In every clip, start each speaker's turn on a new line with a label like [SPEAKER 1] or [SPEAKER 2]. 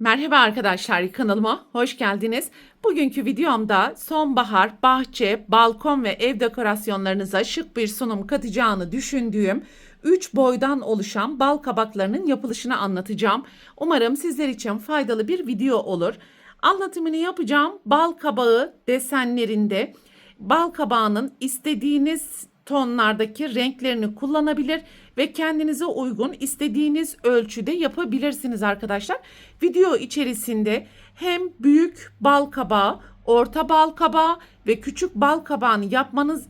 [SPEAKER 1] Merhaba arkadaşlar, kanalıma hoş geldiniz. Bugünkü videomda sonbahar, bahçe, balkon ve ev dekorasyonlarınıza şık bir sunum katacağını düşündüğüm 3 boydan oluşan bal kabaklarının yapılışını anlatacağım. Umarım sizler için faydalı bir video olur. Anlatımını yapacağım bal kabağı desenlerinde. Bal kabağının istediğiniz tonlardaki renklerini kullanabilir ve kendinize uygun istediğiniz ölçüde yapabilirsiniz arkadaşlar. Video içerisinde hem büyük bal kabağı, orta bal kabağı ve küçük bal kabağını yapmanız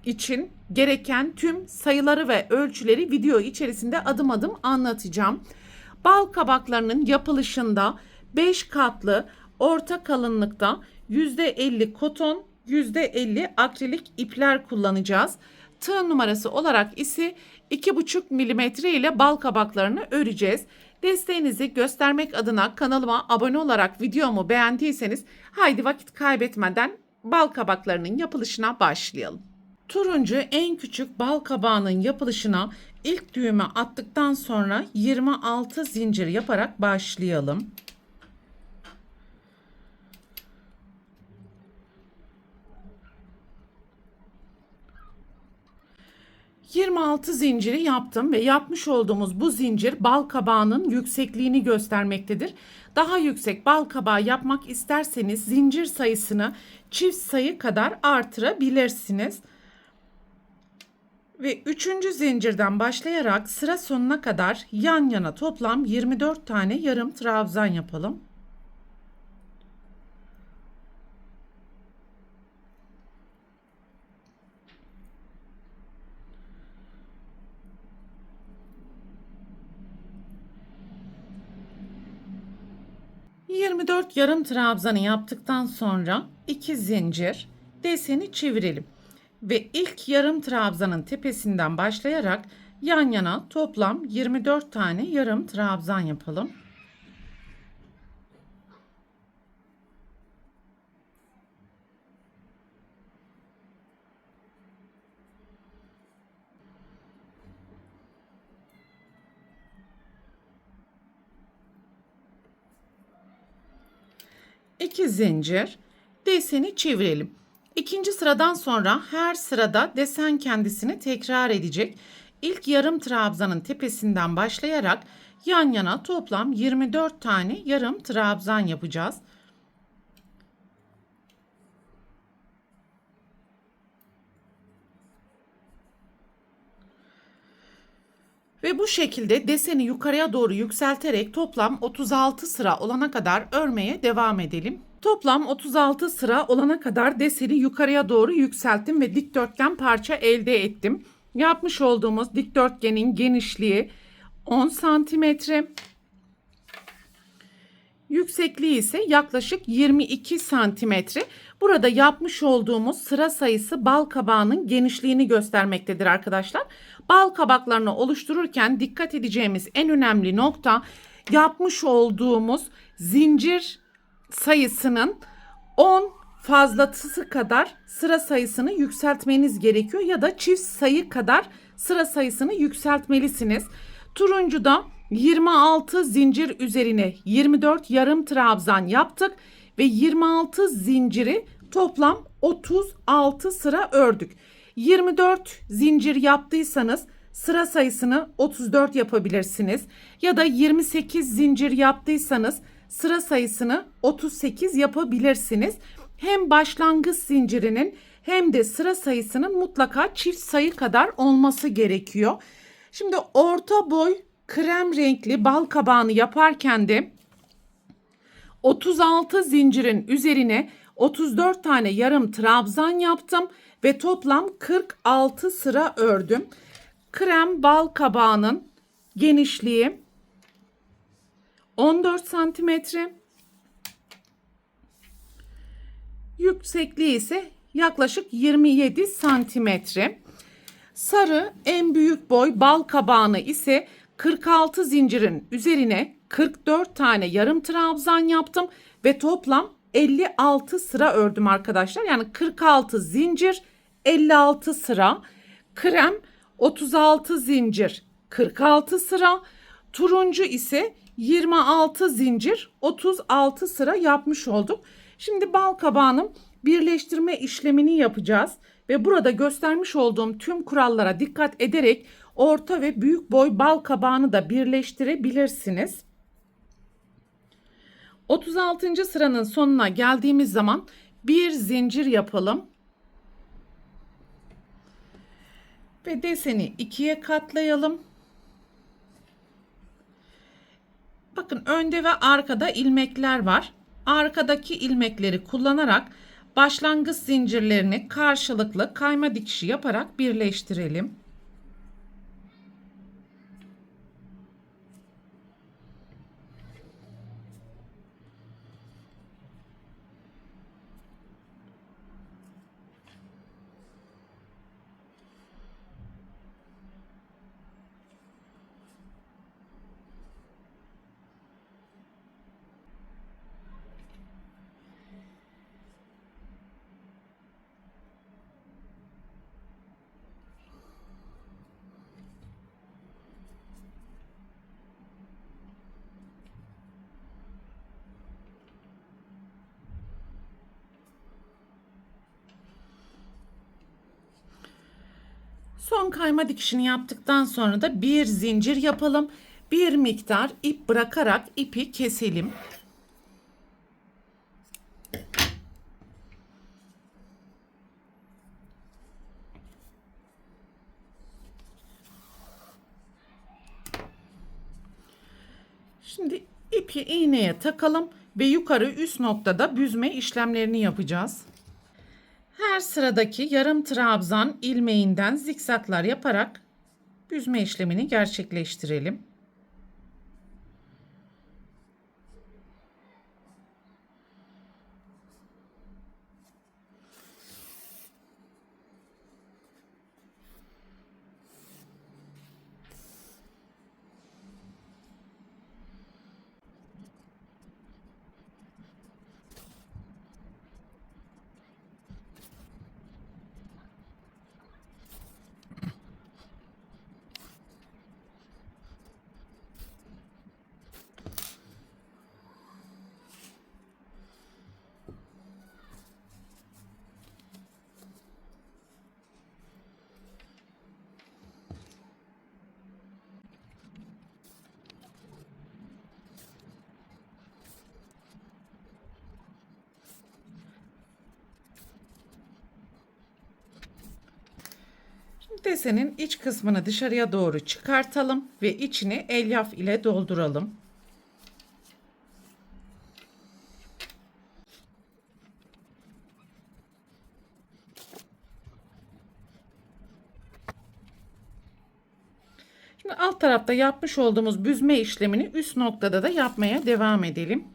[SPEAKER 1] için gereken tüm sayıları ve ölçüleri video içerisinde adım adım anlatacağım. Bal kabaklarının yapılışında 5 katlı orta kalınlıkta %50 koton, %50 akrilik ipler kullanacağız. Tığ numarası olarak ise 2,5 milimetre ile bal kabaklarını öreceğiz. Desteğinizi göstermek adına kanalıma abone olarak videomu beğendiyseniz haydi vakit kaybetmeden bal kabaklarının yapılışına başlayalım. Turuncu en küçük bal kabağının yapılışına ilk düğümü attıktan sonra 26 zincir yaparak başlayalım. ...26 zinciri yaptım ve yapmış olduğumuz bu zincir bal kabağının yüksekliğini göstermektedir. Daha yüksek bal kabağı yapmak isterseniz zincir sayısını çift sayı kadar artırabilirsiniz. Ve 3. zincirden başlayarak sıra sonuna kadar yan yana toplam 24 tane yarım trabzan yapalım. ...24 yarım trabzanı yaptıktan sonra 2 zincir deseni çevirelim. Ve ilk yarım trabzanın tepesinden başlayarak yan yana toplam 24 tane yarım trabzan yapalım. İki zincir deseni çevirelim. İkinci sıradan sonra her sırada desen kendisini tekrar edecek. İlk yarım trabzanın tepesinden başlayarak yan yana toplam 24 tane yarım trabzan yapacağız. Ve bu şekilde deseni yukarıya doğru yükselterek toplam 36 sıra olana kadar örmeye devam edelim. Toplam 36 sıra olana kadar deseni yukarıya doğru yükselttim ve dikdörtgen parça elde ettim. Yapmış olduğumuz dikdörtgenin genişliği 10 santimetre. Yüksekliği ise yaklaşık 22 santimetre. Burada yapmış olduğumuz sıra sayısı bal kabağının genişliğini göstermektedir arkadaşlar. Bal kabaklarını oluştururken dikkat edeceğimiz en önemli nokta yapmış olduğumuz zincir sayısının 10 fazlası kadar sıra sayısını yükseltmeniz gerekiyor ya da çift sayı kadar sıra sayısını yükseltmelisiniz. Turuncuda 26 zincir üzerine 24 yarım trabzan yaptık ve 26 zinciri toplam 36 sıra ördük. 24 zincir yaptıysanız sıra sayısını 34 yapabilirsiniz ya da 28 zincir yaptıysanız sıra sayısını 38 yapabilirsiniz. Hem başlangıç zincirinin hem de sıra sayısının mutlaka çift sayı kadar olması gerekiyor. Şimdi orta boy krem renkli bal kabağını yaparken de 36 zincirin üzerine 34 tane yarım trabzan yaptım ve toplam 46 sıra ördüm. Krem bal kabağının genişliği 14 santimetre. Yüksekliği ise yaklaşık 27 santimetre. Sarı en büyük boy bal kabağını ise 46 zincirin üzerine 44 tane yarım trabzan yaptım ve toplam 56 sıra ördüm arkadaşlar. Yani 46 zincir 56 sıra. Krem 36 zincir 46 sıra. Turuncu ise 26 zincir 36 sıra yapmış olduk. Şimdi bal kabağının birleştirme işlemini yapacağız ve burada göstermiş olduğum tüm kurallara dikkat ederek orta ve büyük boy bal kabağını da birleştirebilirsiniz. 36. sıranın sonuna geldiğimiz zaman bir zincir yapalım ve deseni ikiye katlayalım. Bakın önde ve arkada ilmekler var. Arkadaki ilmekleri kullanarak başlangıç zincirlerini karşılıklı kayma dikişi yaparak birleştirelim. Son kayma dikişini yaptıktan sonra da bir zincir yapalım. Bir miktar ip bırakarak ipi keselim. Şimdi ipi iğneye takalım ve yukarı üst noktada büzme işlemlerini yapacağız. Her sıradaki yarım trabzan ilmeğinden zikzaklar yaparak büzme işlemini gerçekleştirelim. Desenin iç kısmını dışarıya doğru çıkartalım ve içini elyaf ile dolduralım. Şimdi alt tarafta yapmış olduğumuz büzme işlemini üst noktada da yapmaya devam edelim.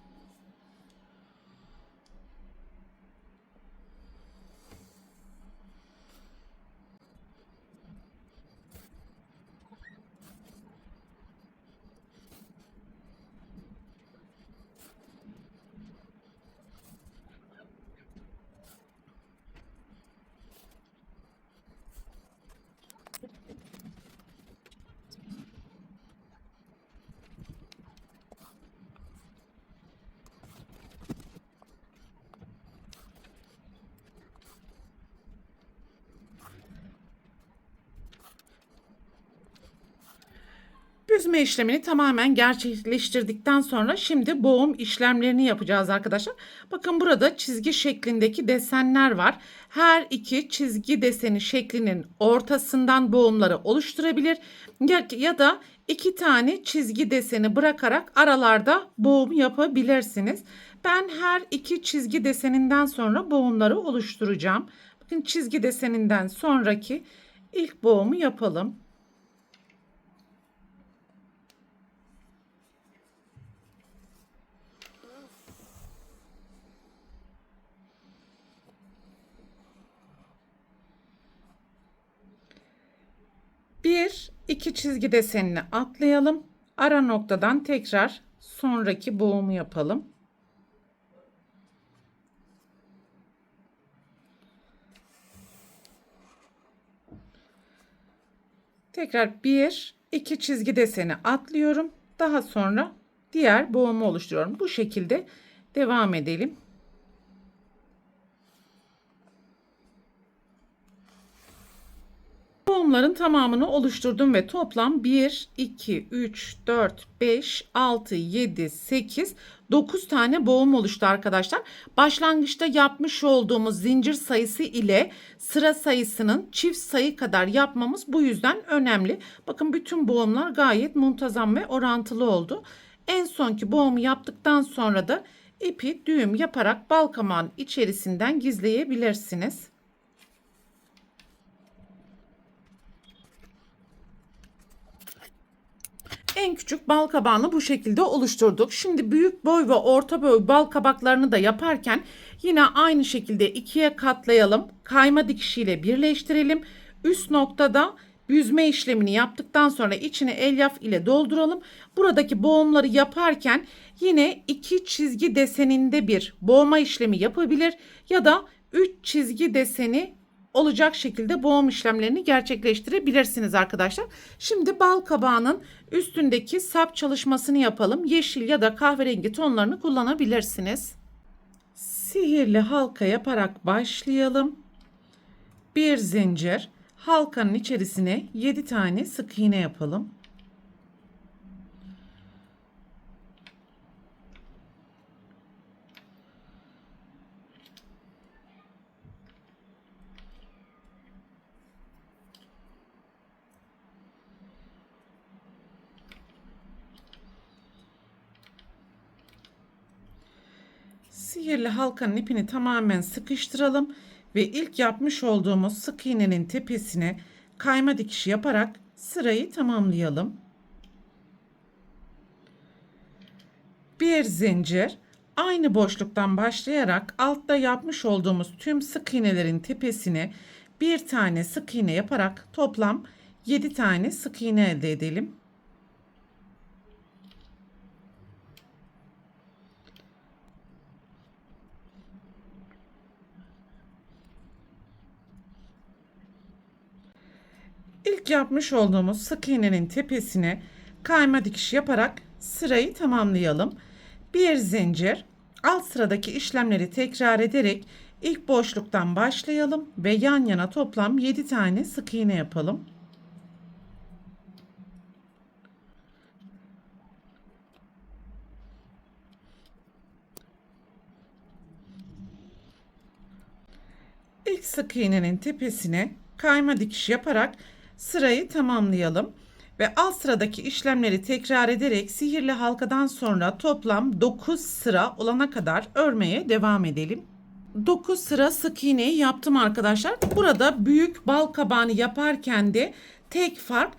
[SPEAKER 1] Büzme işlemini tamamen gerçekleştirdikten sonra şimdi boğum işlemlerini yapacağız arkadaşlar. Bakın burada çizgi şeklindeki desenler var. Her iki çizgi deseni şeklinin ortasından boğumları oluşturabilir ya da iki tane çizgi deseni bırakarak aralarda boğum yapabilirsiniz. Ben her iki çizgi deseninden sonra boğumları oluşturacağım. Bakın çizgi deseninden sonraki ilk boğumu yapalım. Bir, iki çizgi desenini atlayalım. Ara noktadan tekrar sonraki boğumu yapalım. Tekrar bir, iki çizgi deseni atlıyorum. Daha sonra diğer boğumu oluşturuyorum. Bu şekilde devam edelim. Boğumların tamamını oluşturdum ve toplam 1, 2, 3, 4, 5, 6, 7, 8, 9 tane boğum oluştu arkadaşlar. Başlangıçta yapmış olduğumuz zincir sayısı ile sıra sayısının çift sayı kadar yapmamız bu yüzden önemli. Bakın bütün boğumlar gayet muntazam ve orantılı oldu. En sonki boğumu yaptıktan sonra da ipi düğüm yaparak balkamağın içerisinden gizleyebilirsiniz. En küçük bal kabağını bu şekilde oluşturduk. Şimdi büyük boy ve orta boy bal kabaklarını da yaparken yine aynı şekilde ikiye katlayalım. Kayma dikişiyle birleştirelim. Üst noktada büzme işlemini yaptıktan sonra içine elyaf ile dolduralım. Buradaki boğumları yaparken yine iki çizgi deseninde bir boğma işlemi yapabilir ya da 3 çizgi deseni olacak şekilde boğum işlemlerini gerçekleştirebilirsiniz arkadaşlar. Şimdi bal kabağının üstündeki sap çalışmasını yapalım. Yeşil ya da kahverengi tonlarını kullanabilirsiniz. Sihirli halka yaparak başlayalım. Bir zincir, halkanın içerisine 7 tane sık iğne yapalım. Sihirli halkanın ipini tamamen sıkıştıralım ve ilk yapmış olduğumuz sık iğnenin tepesine kayma dikişi yaparak sırayı tamamlayalım. Bir zincir, aynı boşluktan başlayarak altta yapmış olduğumuz tüm sık iğnelerin tepesine bir tane sık iğne yaparak toplam 7 tane sık iğne elde edelim. İlk yapmış olduğumuz sık iğnenin tepesine kayma dikiş yaparak sırayı tamamlayalım. Bir zincir, alt sıradaki işlemleri tekrar ederek ilk boşluktan başlayalım ve yan yana toplam 7 tane sık iğne yapalım. İlk sık iğnenin tepesine kayma dikiş yaparak sırayı tamamlayalım ve alt sıradaki işlemleri tekrar ederek sihirli halkadan sonra toplam 9 sıra olana kadar örmeye devam edelim. 9 sıra sık iğneyi yaptım arkadaşlar. Burada büyük bal kabağını yaparken de tek fark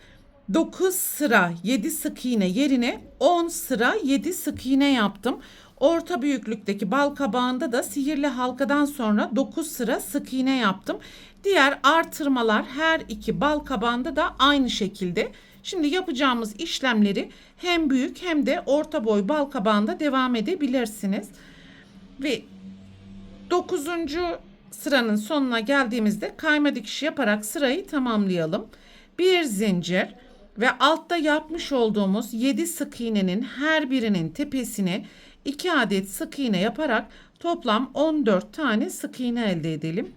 [SPEAKER 1] 9 sıra 7 sık iğne yerine 10 sıra 7 sık iğne yaptım. Orta büyüklükteki bal kabağında da sihirli halkadan sonra 9 sıra sık iğne yaptım. Diğer artırmalar her iki bal kabağında da aynı şekilde. Şimdi yapacağımız işlemleri hem büyük hem de orta boy bal kabağında devam edebilirsiniz. Ve 9. sıranın sonuna geldiğimizde kayma dikişi yaparak sırayı tamamlayalım. Bir zincir ve altta yapmış olduğumuz 7 sık iğnenin her birinin tepesine 2 adet sık iğne yaparak toplam 14 tane sık iğne elde edelim.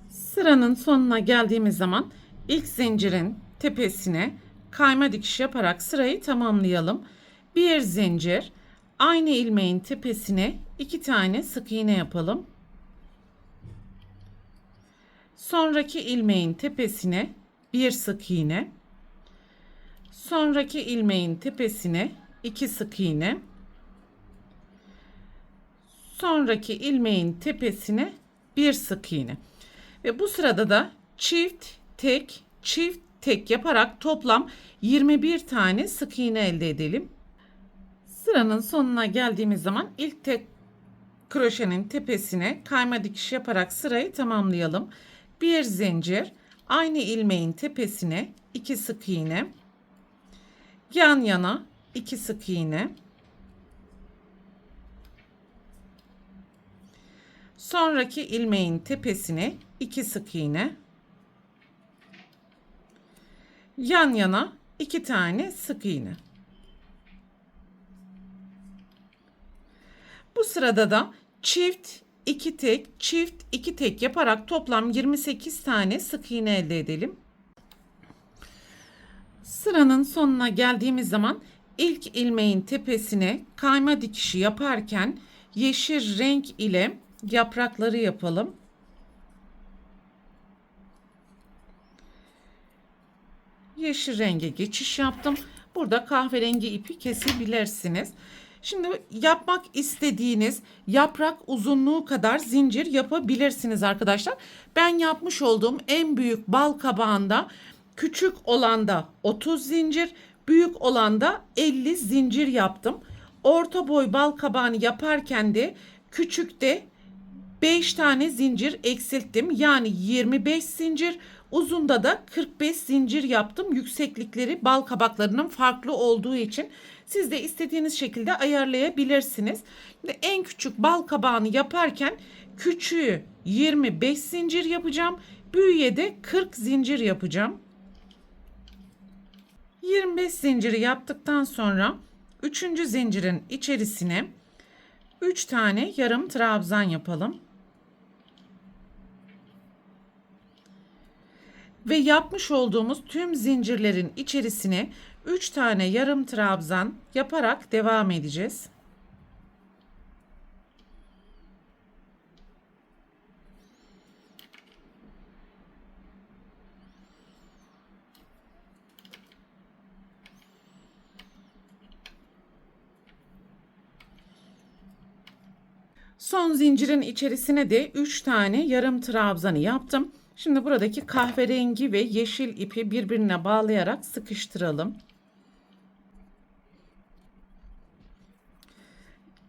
[SPEAKER 1] Sıranın sonuna geldiğimiz zaman ilk zincirin tepesine kayma dikiş yaparak sırayı tamamlayalım. Bir zincir, aynı ilmeğin tepesine 2 tane sık iğne yapalım. Sonraki ilmeğin tepesine bir sık iğne. Sonraki ilmeğin tepesine 2 sık iğne. Sonraki ilmeğin tepesine bir sık iğne. Ve bu sırada da çift tek yaparak toplam 21 tane sık iğne elde edelim. Sıranın sonuna geldiğimiz zaman ilk tek kroşenin tepesine kayma dikiş yaparak sırayı tamamlayalım. Bir zincir, aynı ilmeğin tepesine 2 sık iğne, yan yana 2 sık iğne, Sonraki ilmeğin tepesine 2 sık iğne. Yan yana 2 tane sık iğne. Bu sırada da çift 2 tek, çift 2 tek yaparak toplam 28 tane sık iğne elde edelim. Sıranın sonuna geldiğimiz zaman ilk ilmeğin tepesine kayma dikişi yaparken yeşil renk ile yaprakları yapalım. Yeşil renge geçiş yaptım. Burada kahverengi ipi kesebilirsiniz. Şimdi yapmak istediğiniz yaprak uzunluğu kadar zincir yapabilirsiniz arkadaşlar. Ben yapmış olduğum en büyük bal kabağında küçük olanda 30 zincir, büyük olanda 50 zincir yaptım. Orta boy bal kabağını yaparken de küçükte 5 tane zincir eksilttim. Yani 25 zincir, uzunda da 45 zincir yaptım. Yükseklikleri bal kabaklarının farklı olduğu için siz de istediğiniz şekilde ayarlayabilirsiniz. Şimdi en küçük bal kabağını yaparken küçüğü 25 zincir yapacağım. Büyüğe de 40 zincir yapacağım. 25 zinciri yaptıktan sonra 3. zincirin içerisine 3 tane yarım trabzan yapalım. Ve yapmış olduğumuz tüm zincirlerin içerisine 3 tane yarım trabzan yaparak devam edeceğiz. Son zincirin içerisine de 3 tane yarım trabzanı yaptım. Şimdi buradaki kahverengi ve yeşil ipi birbirine bağlayarak sıkıştıralım.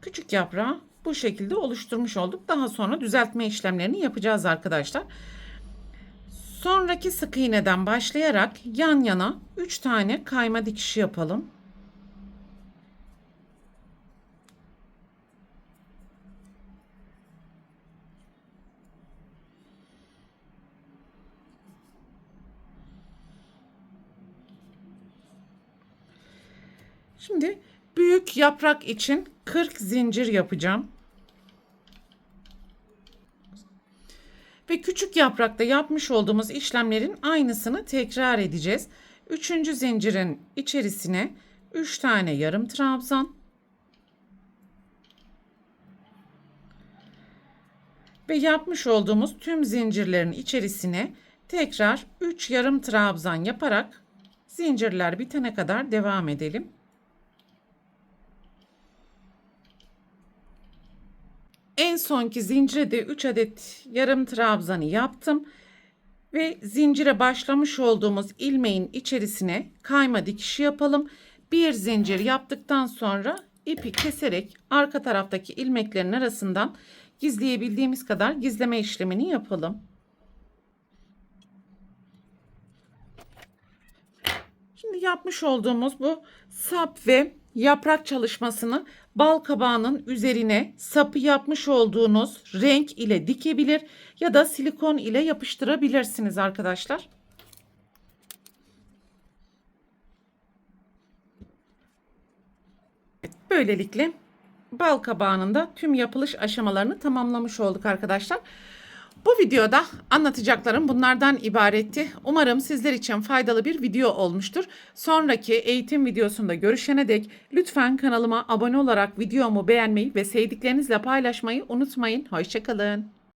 [SPEAKER 1] Küçük yaprağı bu şekilde oluşturmuş olduk. Daha sonra düzeltme işlemlerini yapacağız arkadaşlar. Sonraki sık iğneden başlayarak yan yana 3 tane kayma dikişi yapalım. Şimdi büyük yaprak için 40 zincir yapacağım. Ve küçük yaprakta yapmış olduğumuz işlemlerin aynısını tekrar edeceğiz. 3. zincirin içerisine 3 tane yarım trabzan ve yapmış olduğumuz tüm zincirlerin içerisine tekrar 3 yarım trabzan yaparak zincirler bitene kadar devam edelim. En sonki zincire de 3 adet yarım trabzanı yaptım ve zincire başlamış olduğumuz ilmeğin içerisine kayma dikişi yapalım. Bir zincir yaptıktan sonra ipi keserek arka taraftaki ilmeklerin arasından gizleyebildiğimiz kadar gizleme işlemini yapalım. Şimdi yapmış olduğumuz bu sap ve yaprak çalışmasını bal kabağının üzerine sapı yapmış olduğunuz renk ile dikebilir ya da silikon ile yapıştırabilirsiniz arkadaşlar. Böylelikle bal kabağının da tüm yapılış aşamalarını tamamlamış olduk arkadaşlar. Bu videoda anlatacaklarım bunlardan ibaretti. Umarım sizler için faydalı bir video olmuştur. Sonraki eğitim videosunda görüşene dek lütfen kanalıma abone olarak videomu beğenmeyi ve sevdiklerinizle paylaşmayı unutmayın. Hoşça kalın.